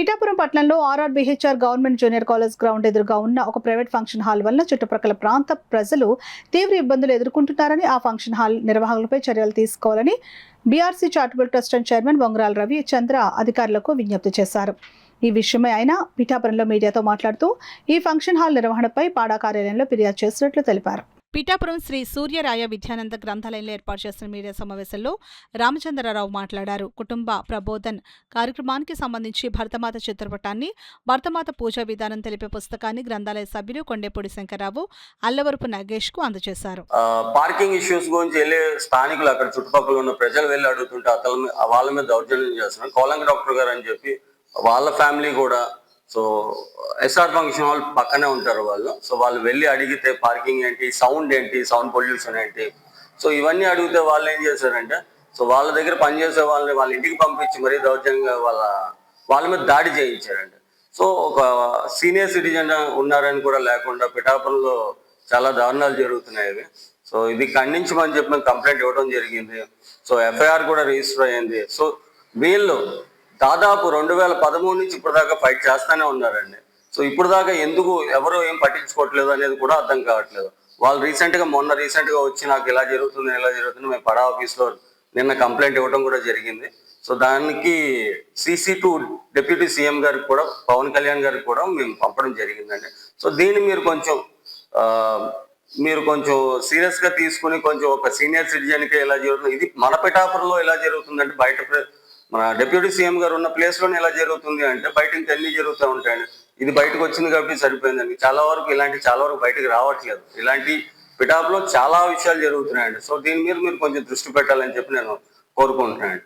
పిఠాపురం పట్టణంలో ఆర్ఆర్బీహెచ్ఆర్ government junior college ground ఎదురుగా ఉన్న ఒక ప్రైవేట్ ఫంక్షన్ హాల్ వల్ల చుట్టుప్రక్కల ప్రాంత ప్రజలు తీవ్ర ఇబ్బందులు ఎదుర్కొంటున్నారని, ఆ ఫంక్షన్ హాల్ నిర్వాహకులపై చర్యలు తీసుకోవాలని BRC charitable trust chairman Bongarala Ravi Chandra అధికారులకు విజ్ఞప్తి చేశారు. ఈ విషయమై ఆయన పిఠాపురంలో మీడియాతో మాట్లాడుతూ ఈ ఫంక్షన్ హాల్ నిర్వహణపై పాడా కార్యాలయంలో ఫిర్యాదు చేసినట్లు తెలిపారు. పిఠాపురం శ్రీ సూర్యరాయ విద్యానంద గ్రంథాలయంలో ఏర్పాటు చేసిన మీడియా సమావేశంలో రామచంద్రరావు మాట్లాడారు. కుటుంబ ప్రబోధన్ కార్యక్రమానికి సంబంధించి భరతమాత చిత్రపటాన్ని, భరతమాత పూజా విధానం తెలిపే పుస్తకాన్ని గ్రంథాలయ సభ్యులు కొండేపూడి శంకర్రావు, అల్లవరపు నగేష్ కు అందజేశారు. పార్కింగ్ ఇష్యూస్ గురించి వెళ్ళే స్థానికులు అక్కడ చుట్టుపక్కల ఉన్న ప్రజలు వెళ్ళి అడుగుతుంటే వాళ్ళ మీద దౌర్జన్యం చేస్తున్నారు. కోలంగ డాక్టర్ గారు అని చెప్పి వాళ్ళ ఫ్యామిలీ కూడా సో ఎస్ఆర్ ఫంక్షన్ హాల్ పక్కనే ఉంటారు వాళ్ళు. సో వాళ్ళు వెళ్ళి అడిగితే పార్కింగ్ ఏంటి, సౌండ్ ఏంటి, సౌండ్ పొల్యూషన్ ఏంటి, సో ఇవన్నీ అడిగితే వాళ్ళు ఏం చేశారంటే సో వాళ్ళ దగ్గర పనిచేసే వాళ్ళని వాళ్ళ ఇంటికి పంపించి మరీ దౌర్జన్యంగా వాళ్ళ మీద దాడి చేయించారండి. సో ఒక సీనియర్ సిటిజన్ ఉన్నారని కూడా లేకుండా పిఠాపురంలో చాలా దారుణాలు జరుగుతున్నాయి. సో ఇది ఖండించమని చెప్పి మేము కంప్లైంట్ ఇవ్వడం జరిగింది. సో ఎఫ్ఐఆర్ కూడా రిజిస్టర్ అయ్యింది. సో వీళ్ళు దాదాపు 2013 నుంచి ఇప్పుడు దాకా ఫైట్ చేస్తానే ఉన్నారండి. సో ఇప్పుడు దాకా ఎందుకు ఎవరు ఏం పట్టించుకోవట్లేదు అనేది కూడా అర్థం కావట్లేదు. వాళ్ళు మొన్న రీసెంట్గా వచ్చి నాకు ఇలా జరుగుతుంది మేము పడా ఆఫీస్లో నిన్న కంప్లైంట్ ఇవ్వడం కూడా జరిగింది. సో దానికి CC2 డిప్యూటీ సీఎం గారికి కూడా, పవన్ కళ్యాణ్ గారికి కూడా మేము పంపడం జరిగిందండి. సో దీన్ని మీరు కొంచెం సీరియస్గా తీసుకుని కొంచెం ఒక సీనియర్ సిటిజన్కి ఇలా జరుగుతుంది, ఇది మన పిఠాపురంలో ఎలా జరుగుతుందంటే బయట మన డిప్యూటీ సీఎం గారు ఉన్న ప్లేస్లోనే ఎలా జరుగుతుంది అంటే బయట ఇంకా అన్ని జరుగుతూ ఉంటాయండి. ఇది బయటకు వచ్చింది కాబట్టి సరిపోయిందండి. చాలా వరకు బయటకు రావట్లేదు. ఇలాంటి పిఠాపులో చాలా విషయాలు జరుగుతున్నాయండి. సో దీని మీద మీరు కొంచెం దృష్టి పెట్టాలని చెప్పి నేను కోరుకుంటున్నాను.